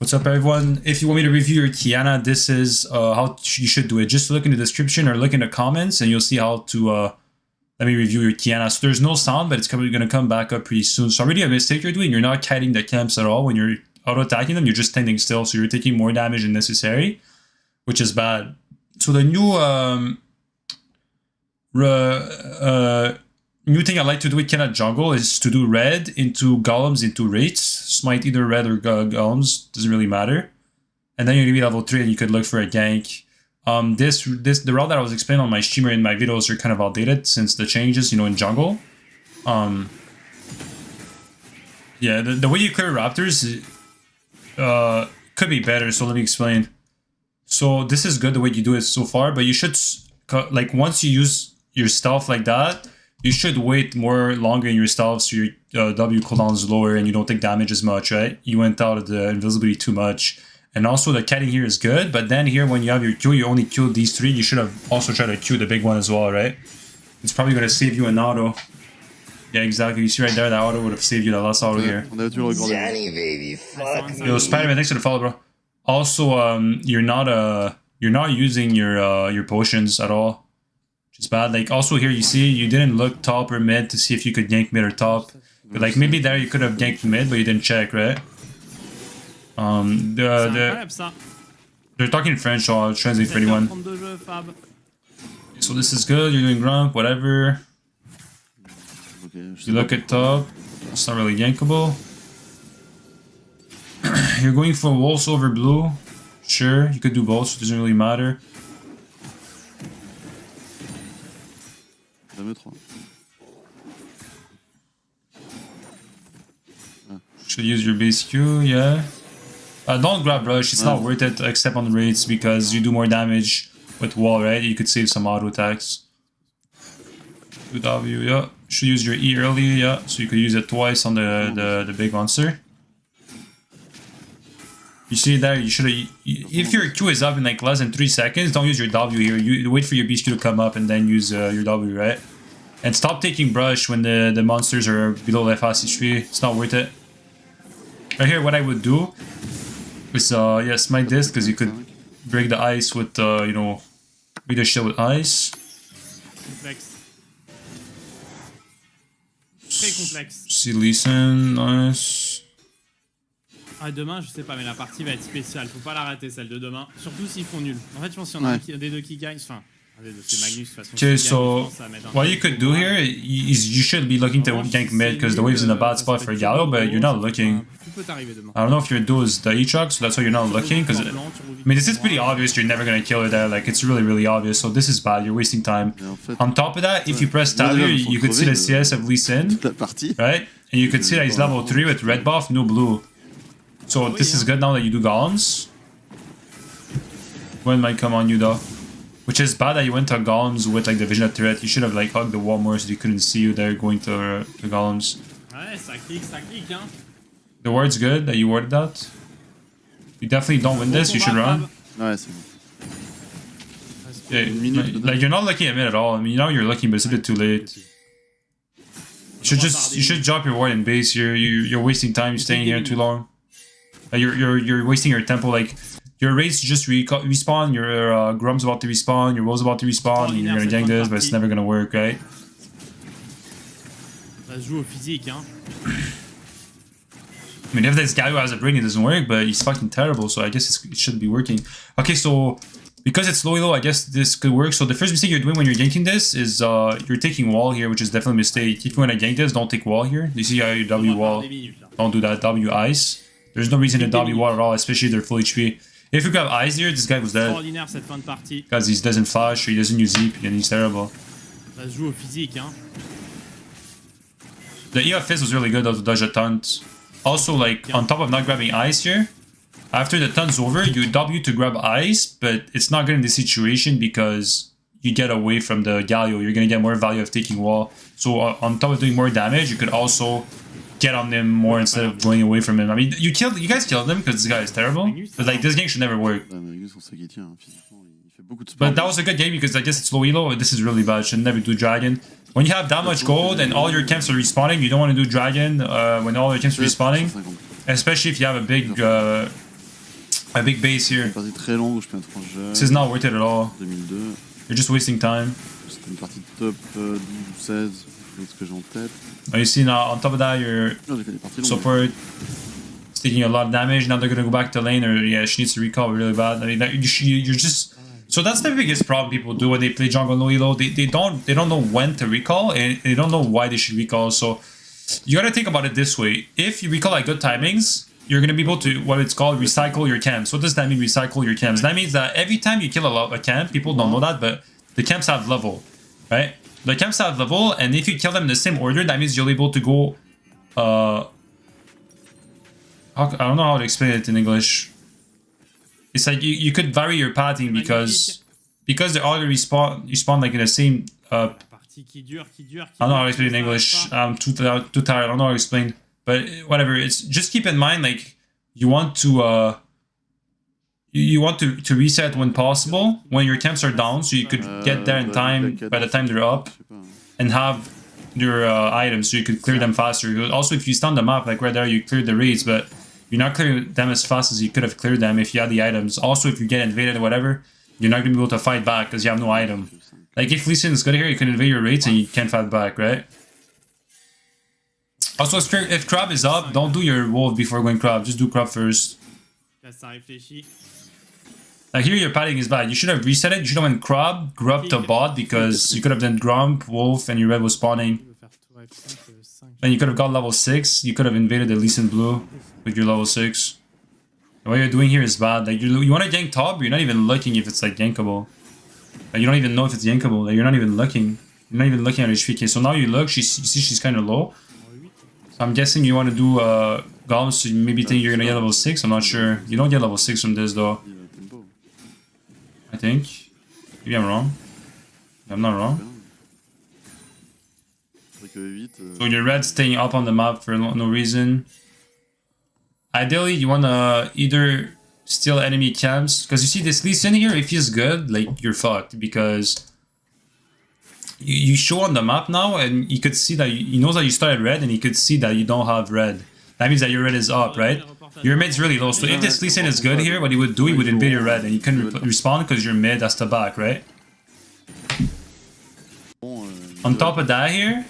What's up, everyone? If you want me to review your qiyana, this is how you should do it. Just look in the description or look in the comments and you'll see how to let me review your qiyana. So there's no sound, but it's probably going to come back up pretty soon. So already a mistake you're doing. You're not kiting the camps at all. When you're auto-attacking them, you're just standing still. So you're taking more damage than necessary, which is bad. So the new thing I like to do with qiyana jungle is to do red into golems into wraiths. Smite either red or golems, doesn't really matter. And then you're gonna be level 3 and you could look for a gank. The route that I was explaining on my streamer in my videos are kind of outdated since the changes, in jungle. Yeah, the way you clear raptors could be better, so let me explain. So this is good the way you do it so far, but you should, like, once you use your stealth like that, you should wait longer in your stealth so your W cooldown is lower and you don't take damage as much, right? You went out of the invisibility too much. And also the kiting here is good, but then here when you have your Q, you only killed these 3. You should have also tried to Q the big one as well, right? It's probably going to save you an auto. Yeah, exactly. You see right there, that auto would have saved you the last auto here. Johnny, baby, fuck. Yo, Spider-Man, thanks for the follow, bro. Also, you're not using your potions at all. Which is bad. Like, also here you see you didn't look top or mid to see if you could gank mid or top. But like maybe there you could have ganked mid, but you didn't check, right? They're talking French, so I'll translate for anyone. So this is good. You're doing grump, whatever. You look at top. It's not really gankable. You're going for wolves over blue. Sure, you could do both, so it doesn't really matter. Should use your base Q, yeah. Don't grab rush, it's not worth it except on the raids because you do more damage with wall, right? You could save some auto attacks. 2W, yeah. Should use your E early, yeah. So you could use it twice on the big monster. You see there, you should have, if your Q is up in like less than 3 seconds, don't use your W here. You wait for your beast Q to come up and then use your W, right? And stop taking brush when the monsters are below fast HP. It's not worth it. Right here, what I would do is, yeah, smite this because you could break the ice with, break the shield with ice. Complexe. Très complexe. See Lee Sin, nice. Ah, demain, je sais pas, mais la partie va être spéciale. Faut pas la rater, celle de demain. Surtout s'ils font nul. En fait, je pense qu'il y en a un des deux qui gagne. Enfin, un des deux, c'est Magnus de toute façon. Okay, so what you could do here is you should be looking to gank mid because the wave's in a bad spot for Gallo, but you're not looking. I don't know if your duo is the E-Truck, so that's why you're not looking. Because I mean, this is pretty obvious. You're never gonna kill her there. Like, it's really, really obvious. So this is bad. You're wasting time. On top of that, if you press tab here, you could see the CS of Lee Sin, right? And you could see that he's level 3 with red buff, no blue. So this is good now that you do golems. One might come on you though. Which is bad that you went to golems with like the vision of turret. You should have like hugged the wall more so they couldn't see you there going to the golems. Ouais, ça clique, hein. The ward's good that you warded that. You definitely don't win this, you should run. Ouais, c'est bon. Yeah, like you're not looking at mid at all. I mean, now you're looking, but it's a bit too late. You should drop your ward in base. You're wasting time staying here too long. You're wasting your tempo. Like your race just respawn. Your Grum's about to respawn. Your Woe's about to respawn. And you're gonna gank this, but it's never gonna work, right? Ça se joue au physique, hein. I mean, if this guy who has a brain, it doesn't work, but he's fucking terrible, so I guess it should be working. Okay, so because it's low, I guess this could work. So the first mistake you're doing when you're ganking this is you're taking wall here, which is definitely a mistake. If you want to gank this, don't take wall here. You see how you W wall? Don't do that. W ice. There's no reason to W wall at all, especially if they're full HP. If you grab eyes here, this guy was dead. Because he doesn't flash, or he doesn't use Zeep, and he's terrible. Ça se joue au physique, hein. The EF Fizz was really good though to dodge a taunt. Also, like, on top of not grabbing ice here, after the taunt's over, you W to grab ice, but it's not good in this situation because you get away from the Galio. You're gonna get more value of taking wall. So on top of doing more damage, you could also get on him more instead of going away from him. I mean, you guys killed him because this guy is terrible, but like this game should never work. But that was a good game because I guess it's low elo. This is really bad. Should never do dragon. When you have that much gold and all your camps are respawning, you don't want to do dragon when all your camps are respawning, especially if you have a big A big base here. Une partie très longue où je peux un étranger. This is not worth it at all. 2002. You're just wasting time. C'était une partie de top 12 ou 16, c'est ce que j'ai en tête. You see now, on top of that, your Non, j'ai fait des parties longues. support is taking a lot of damage. Now they're gonna go back to lane, or yeah, she needs to recall really bad. I mean, you're just. So that's the biggest problem people do when they play jungle low elo. They don't know when to recall, and they don't know why they should recall. So you gotta think about it this way: if you recall at good timings, you're gonna be able to what it's called recycle your camps. What does that mean? Recycle your camps. That means that every time you kill a camp, people don't know that, but the camps have level, right? The camps have level, and if you kill them in the same order, that means you'll be able to go. I don't know how to explain it in English. It's like you could vary your pathing because they all respawn like in the same. Partie qui dure, qui dure. I don't know how to explain in English. I'm too tired. I don't know how to explain. But whatever. It's just keep in mind like you want to reset when possible when your camps are down, so you could get there in time by the time they're up and have your items, so you could clear them faster. Also, if you stun the map like right there, you cleared the raids, but you're not clearing them as fast as you could have cleared them if you had the items. Also, if you get invaded or whatever, you're not going to be able to fight back because you have no item. Like, if Lee Sin is good here, you can invade your raids and you can't fight back, right? Also, if crab is up, don't do your wolf before going crab. Just do crab first. Like, here your padding is bad. You should have reset it. You should have went crab, grub to bot because you could have done grump, wolf, and your red was spawning. Then you could have got level 6. You could have invaded the Lee Sin blue with your level 6. What you're doing here is bad. Like you want to gank top, but you're not even looking if it's like gankable. Like, you don't even know if it's yankable. Like, you're not even looking. You're not even looking at HP. So now you look. You see she's kind of low. So I'm guessing you want to do golems. So you maybe think you're gonna get level 6. I'm not sure. You don't get level 6 from this though. I think. Maybe I'm wrong. I'm not wrong. So your red staying up on the map for no reason. Ideally, you want to either steal enemy camps. Because you see this Lee Sin here, if he's good, like, you're fucked. Because you show on the map now, and you could see that he knows that you started red, and he could see that you don't have red. That means that your red is up, right? Your mid's really low. So if this Lee Sin is good here, what he would do, he would invade your red, and you couldn't respawn because your mid has to back, right? On top of that here,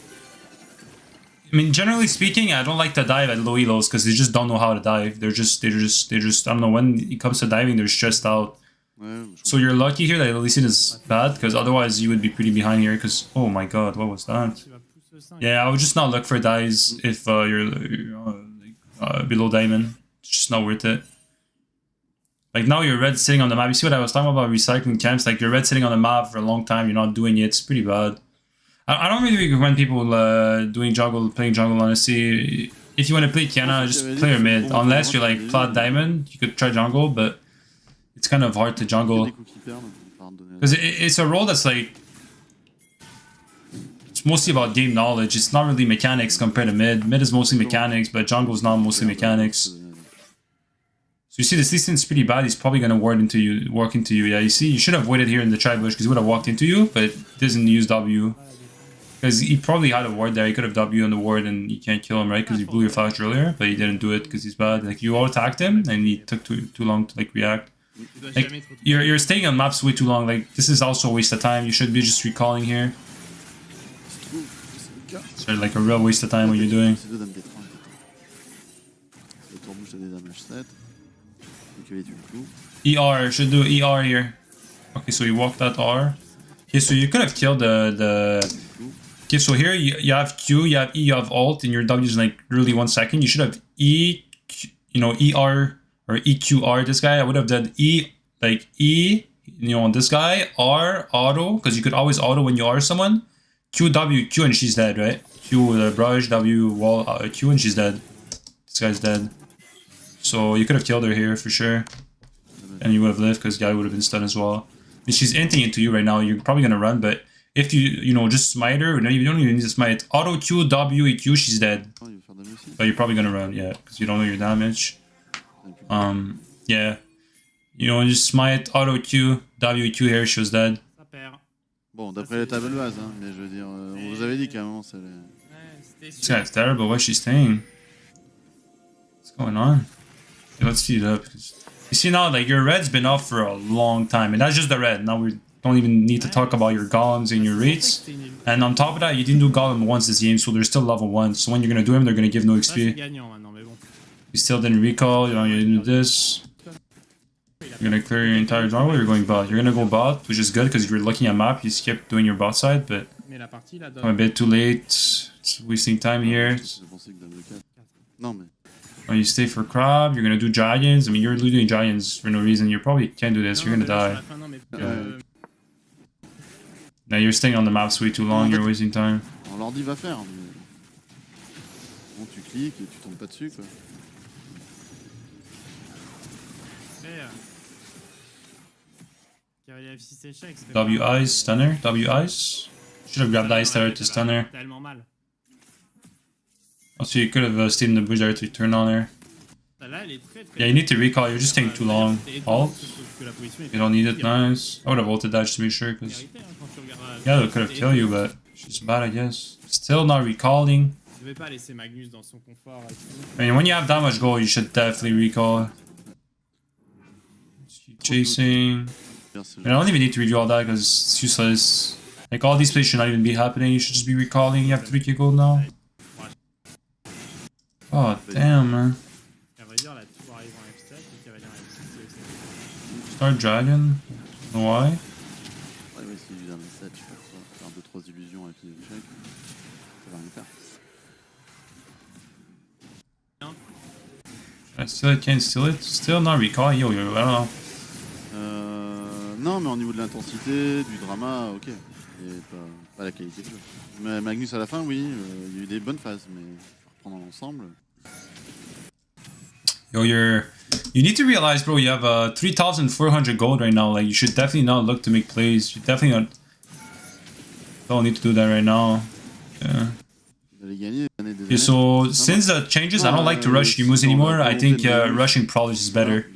I mean, generally speaking, I don't like to dive at low elos because they just don't know how to dive. They're just, I don't know, when it comes to diving, they're stressed out. So you're lucky here that Lee Sin is bad, because otherwise you would be pretty behind here, because, oh my god, what was that? Yeah, I would just not look for dives if you're below diamond. It's just not worth it. Like, now your red sitting on the map. You see what I was talking about recycling camps? Like, your red sitting on the map for a long time, you're not doing it. It's pretty bad. I don't really recommend people playing jungle, honestly. If you want to play qiyana, just play your mid. Unless you're like plat diamond, you could try jungle, but it's kind of hard to jungle. Because it's a role that's like... It's mostly about game knowledge. It's not really mechanics compared to mid. Mid is mostly mechanics, but jungle is not mostly mechanics. So you see this Lee Sin's pretty bad. He's probably going to walk into you. Yeah, you see, you should have waited here in the tri-bush because he would have walked into you, but doesn't use W. Because he probably had a ward there. He could have W on the ward and you can't kill him, right? Because he blew your flash earlier, but he didn't do it because he's bad. Like, you all attacked him and he took too long to like react. Like, you're staying on maps way too long. Like, this is also a waste of time. You should be just recalling here. It's like a real waste of time what you're doing. ER, should do ER here. Okay, so you walk that R. Okay, so you could have killed the okay, so here you have Q, you have E, you have alt, and your W is like really 1 second. You should have E, you know, ER or EQR this guy. I would have done E, like E, you know, on this guy, R, auto, because you could always auto when you are someone. Q, W, Q, and she's dead, right? Q, brush, W, wall, Q, and she's dead. This guy's dead. So you could have killed her here for sure. And you would have lived because guy would have been stunned as well. And she's inting into you right now. You're probably going to run, but if you know, just smite her, you don't even need to smite. Auto Q, W, EQ, she's dead. But you're probably going to run, yeah, because you don't know your damage. Yeah. You know, just smite, auto Q, W, EQ here, she was dead. Bon, d'après les tables bases, hein, mais je veux dire, on vous avait dit qu'à un moment, c'est... This guy's terrible, what's she staying? What's going on? Yeah, let's speed it up. You see now, like, your red's been up for a long time, and that's just the red. Now we don't even need to talk about your golems and your rates. And on top of that, you didn't do golem once this game, so they're still level 1. So when you're gonna do him, they're gonna give no XP. You still didn't recall, you know, you didn't do this. You're gonna clear your entire jungle, you're going bot. You're gonna go bot, which is good because if you're looking at map, you skipped doing your bot side, but I'm a bit too late. It's wasting time here. Oh, you stay for crab, you're gonna do giants. I mean, you're losing giants for no reason. You probably can't do this, you're gonna die. Now you're staying on the maps way too long, you're wasting time. L'ordi va faire, mais... Bon, tu cliques et tu tombes pas dessus, quoi. W ice, stunner, W ice. Should have grabbed ice there to stunner. Oh, so you could have stayed in the bush there to turn on there. Yeah, you need to recall, you're just taking too long. Ult. You don't need it, nice. I would have ulted that just to make sure, because... Yeah, they could have killed you, but she's bad, I guess. Still not recalling. I mean, when you have that much gold, you should definitely recall. Keep chasing. And I don't even need to review all that, because it's useless. Like, all these plays should not even be happening, you should just be recalling. You have 3k gold now. Oh, damn, man. Start dragon? Why? I still can't steal it? Still not recall? Yo, I don't know. Non, mais au niveau de l'intensité, du drama, ok. Et pas la qualité de jeu. Mais Magnus à la fin, oui, il y a eu des bonnes phases, mais reprendre l'ensemble. Yo, you need to realize, bro, you have 3,400 gold right now. Like, you should definitely not look to make plays. You definitely don't need to do that right now. Yeah. Okay, so since the changes, I don't like to rush Emus anymore. I think rushing Prowlers is better.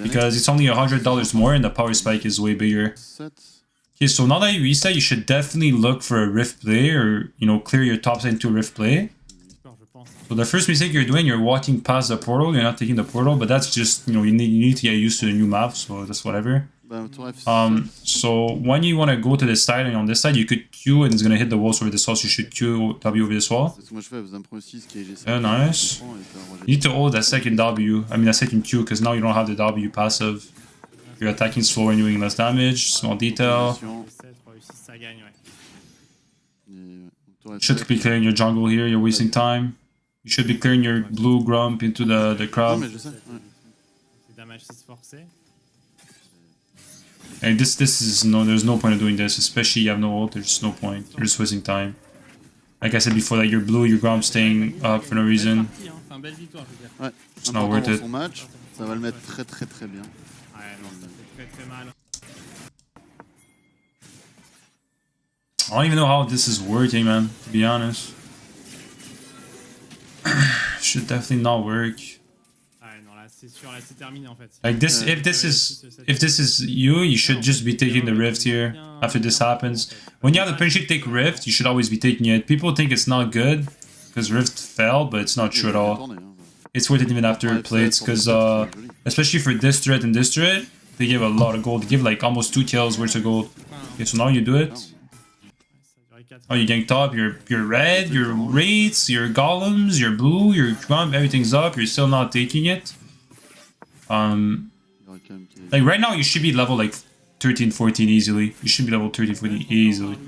Because it's only $100 more and the power spike is way bigger. Okay, so now that you reset, you should definitely look for a Rift play or, you know, clear your top side into a Rift play. So the first mistake you're doing, you're walking past the portal, you're not taking the portal, but that's just, you know, you need to get used to the new map, so that's whatever. So when you want to go to the side and on this side, you could Q and it's going to hit the walls over this wall, so you should Q W over this wall. Yeah, nice. You need to hold that second W, I mean that second Q, because now you don't have the W passive. You're attacking slower and doing less damage, small detail. Should be clearing your jungle here, you're wasting time. You should be clearing your blue grump into the crowd. And this is no, there's no point of doing this, especially you have no ult, there's no point. You're just wasting time. Like I said before, like your blue, your grump staying up for no reason. It's not worth it. Ça va le mettre très très très bien. I don't even know how this is working, man, to be honest. Should definitely not work. Like this, if this is you, you should just be taking the rift here after this happens. When you have the pinch take rift, you should always be taking it. People think it's not good because rift fell, but it's not true at all. It's worth it even after plates, because especially for this turret and this turret, they give a lot of gold. They give like almost 2 kills worth of gold. Okay, so now you do it. Oh, you ganked up, your red, your wraiths, your golems, your blue, your grump, everything's up, you're still not taking it. Like right now you should be level like 13, 14 easily. You should be level 13, 14 easily.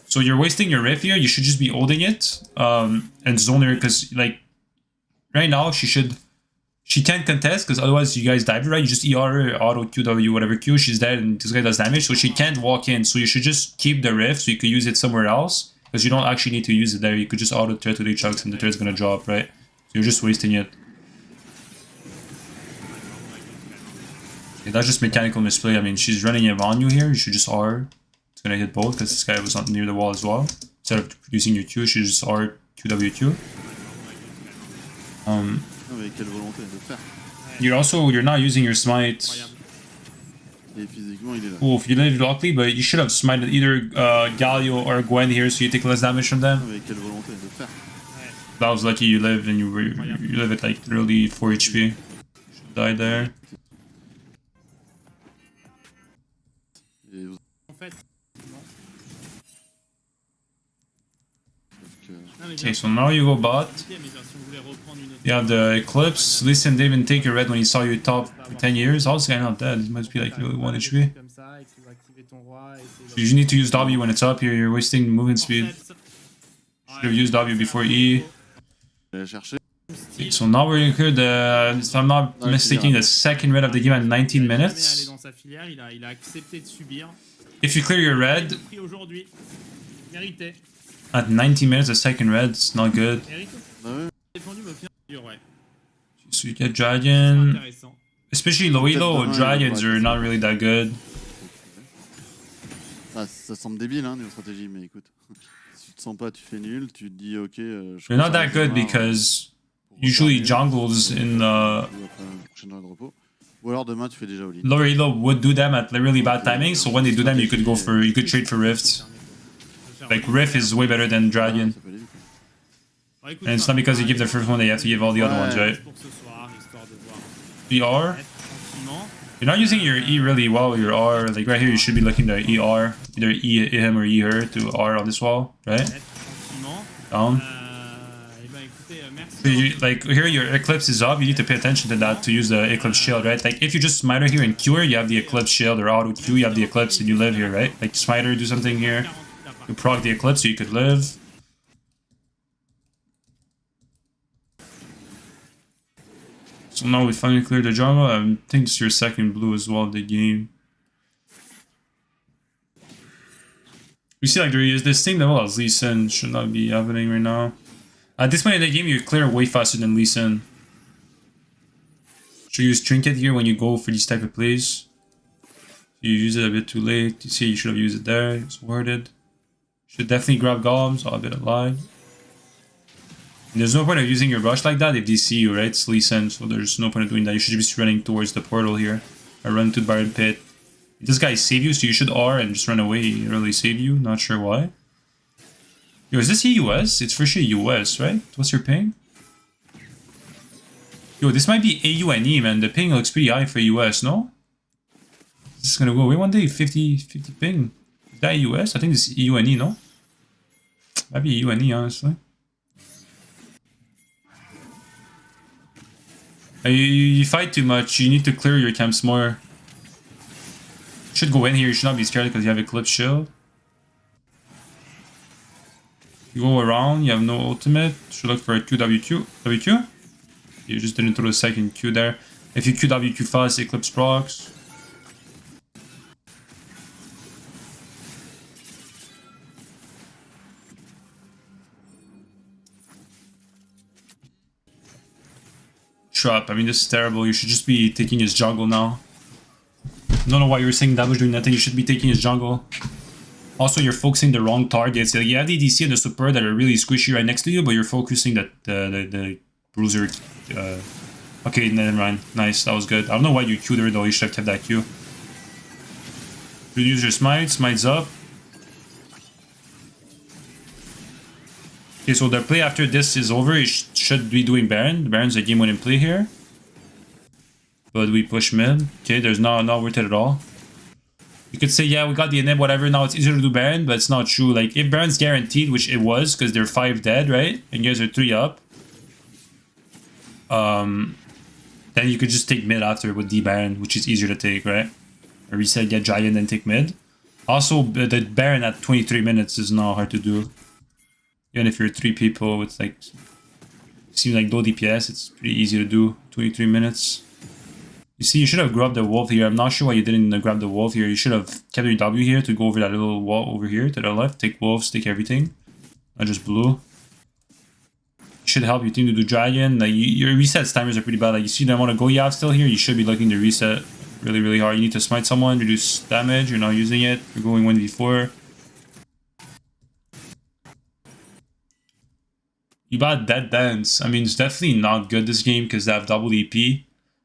So you're wasting your riff here, you should just be holding it, and zone her, because like right now she can't contest, because otherwise you guys dive her, right? You just ER her, auto QW, whatever Q, she's dead and this guy does damage, so she can't walk in. So you should just keep the rift so you could use it somewhere else, because you don't actually need to use it there. You could just auto turret to the chucks and the turret's gonna drop, right? So you're just wasting it. Okay, that's just mechanical misplay. I mean, she's running on you here, you should just R. It's gonna hit both because this guy was not near the wall as well. Instead of using your Q, you should just R QWQ. You're not using your smite. Oh, if you live luckily, but you should have smited either Galio or Gwen here, so you take less damage from them. That was lucky you lived, and you live at like literally 4 HP. Die there. Et vous- En fait, non. donc, Non, mais Okay, so now you go bot. mais genre, si on voulait reprendre une autre You have the Eclipse. Listen, didn't even take your red when he saw you top for 10 years. Also, guy not dead. He must be like really 1 HP. comme ça, et tu vas activer ton roi, et c'est So you need to use W when it's up here. You're wasting movement speed. Should have used W before E. je vais chercher. Okay, so now we're gonna clear the, if I'm not mistaken, the second red of the game at 19 minutes. Dans sa filière, il a accepté de subir. If you clear your red Pris aujourd'hui. Mérité. at 19 minutes, the second red, it's not good. Mérité. Bah ouais. Défendu, mais au final, dur, ouais. So you get Dragon. Intéressant. Especially low elo, dragons are not really that good. Ah, ça semble débile, hein, niveau stratégie, mais écoute. Si tu te sens pas, tu fais nul, tu te dis ok. They're not that good because usually jungles in the Ou alors demain, tu fais déjà all-in. lower elo would do them at really bad timing, so when they do them, you could trade for Rift. Like Rift is way better than Dragon. Ça peut aller vite. Bon, écoute, And it's not because you give the first one, they have to give all the other ones, right? pour ce soir, histoire de voir. ER? Tranquillement. You're not using your E really well, your R. Like right here, you should be looking at ER. Either E him or E her to R on this wall, right? Tranquillement. Down. Eh ben, écoutez, merci. So you, like here, your Eclipse is up. You need to pay attention to that to use the Eclipse shield, right? Like if you just Smiter here and Q her, you have the Eclipse shield, or auto Q, you have the Eclipse, and you live here, right? Like Smiter, do something here. You proc the Eclipse so you could live. So now we finally cleared the jungle. I think it's your second blue as well of the game. You see, like there is this thing that well as Lee Sin should not be happening right now. At this point in the game, you clear way faster than Lee Sin. Should use Trinket here when you go for these type of plays. You use it a bit too late. You see, you should have used it there. It's worded. Should definitely grab golems. Oh, a bit alive. And there's no point of using your rush like that if they see you, right? It's Lee Sin, so there's no point of doing that. You should just be running towards the portal here. Or run to the Baron Pit. This guy save you, so you should R and just run away. He really save you. Not sure why. Yo, is this US? It's for sure US, right? What's your ping? Yo, this might be AUNE, man. The ping looks pretty high for US, no? This is gonna go away one day. 50 ping. Is that US? I think it's EUNE, no? Might be EUNE, honestly. You fight too much. You need to clear your camps more. Should go in here. You should not be scared because you have Eclipse Shield. You go around. You have no ultimate. Should look for a QWQ. WQ? You just didn't throw the second Q there. If you QWQ fast, Eclipse procs. Trap. I mean, this is terrible. You should just be taking his jungle now. I don't know why you're saying damage doing nothing. You should be taking his jungle. Also, you're focusing the wrong targets. Like, you have the DC and the super that are really squishy right next to you, but you're focusing the bruiser. Okay, never mind. Nice, that was good. I don't know why you Q'd her though. You should have kept that Q. You use your smite. Smite's up. Okay, so the play after this is over. You should be doing Baron. The Baron's a game-winning play here. But we push mid. Okay, there's not worth it at all. You could say, yeah, we got the inhib, whatever. Now it's easier to do Baron, but it's not true. Like, if Baron's guaranteed, which it was, because they're 5 dead, right? And you guys are 3 up. Then you could just take mid after with the Baron, which is easier to take, right? Or reset, get Giant, then take mid. Also, the Baron at 23 minutes is not hard to do. Even if you're 3 people with, like, seems like low DPS, it's pretty easy to do. 23 minutes. You see, you should have grabbed the wolf here. I'm not sure why you didn't grab the wolf here. You should have kept your W here to go over that little wall over here to the left. Take wolves, take everything. Not just blue. Should help your team to do dragon. Like, your reset timers are pretty bad. Like, you see the amount of go you have still here. You should be looking to reset really, really hard. You need to smite someone, reduce damage. You're not using it. You're going 1v4. You bought Dead Dance. I mean, it's definitely not good this game because they have double EP.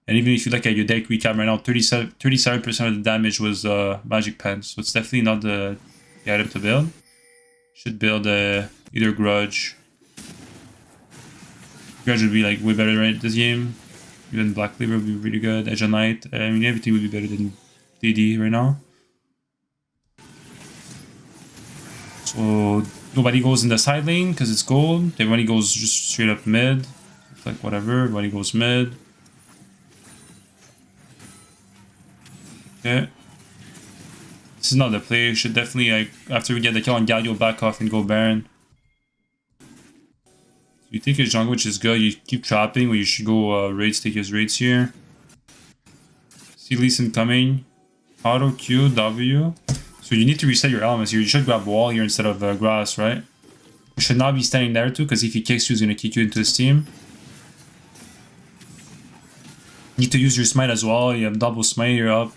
And even if you look at your deck recap right now, 37% of the damage was Magic Pen. So it's definitely not the item to build. Should build either Grudge. Grudge would be like way better right this game. Even Black Cleaver would be really good. Edge of Knight. I mean, everything would be better than DD right now. So nobody goes in the side lane because it's gold. Everybody goes just straight up mid. It's like whatever. Everybody goes mid. Okay. This is not the play. You should definitely, like, after we get the kill on Galio, back off and go Baron. You take his jungle, which is good. You keep trapping, or you should go raids, take his raids here. See Lee Sin coming. Auto Q, W. So you need to reset your elements here. You should grab wall here instead of grass, right? You should not be standing there too, because if he kicks you, he's going to kick you into his team. You need to use your smite as well. You have double smite, you're up.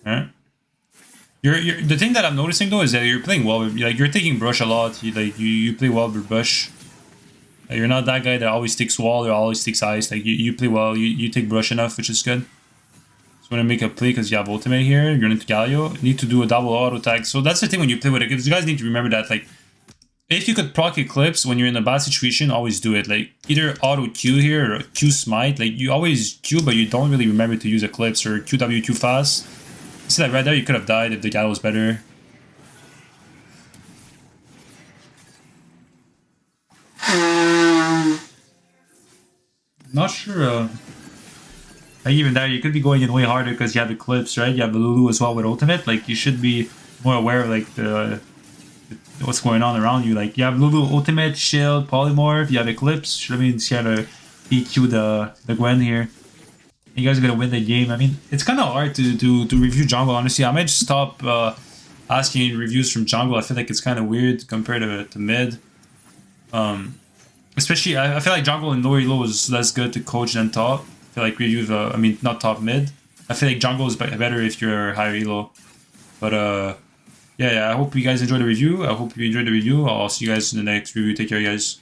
Alright. The thing that I'm noticing though is that you're playing well. Like you're taking brush a lot. You play well with brush. You're not that guy that always takes wall or always takes ice. Like you play well. You take brush enough, which is good. So when I make a play because you have ultimate here, you're into Galio. You need to do a double auto tag. So that's the thing when you play with it. You guys need to remember that. Like if you could proc Eclipse when you're in a bad situation, always do it. Like either auto Q here or Q smite. Like you always Q, but you don't really remember to use Eclipse or QW Q fast. See that right there? You could have died if the guy was better. Not sure. Like even there, you could be going in way harder because you have Eclipse, right? You have the Lulu as well with ultimate. Like you should be more aware of like what's going on around you. Like you have Lulu ultimate, shield, polymorph. You have Eclipse. Should mean you have to EQ the Gwen here. You guys are gonna win the game. I mean, it's kind of hard to review jungle. Honestly, I might just stop asking reviews from jungle. I feel like it's kind of weird compared to mid. Especially, I feel like jungle and lower elo is less good to coach than top. I feel like reviews. I mean, not top mid. I feel like jungle is better if you're higher elo. But yeah. I hope you guys enjoyed the review. I hope you enjoyed the review. I'll see you guys in the next review. Take care, guys.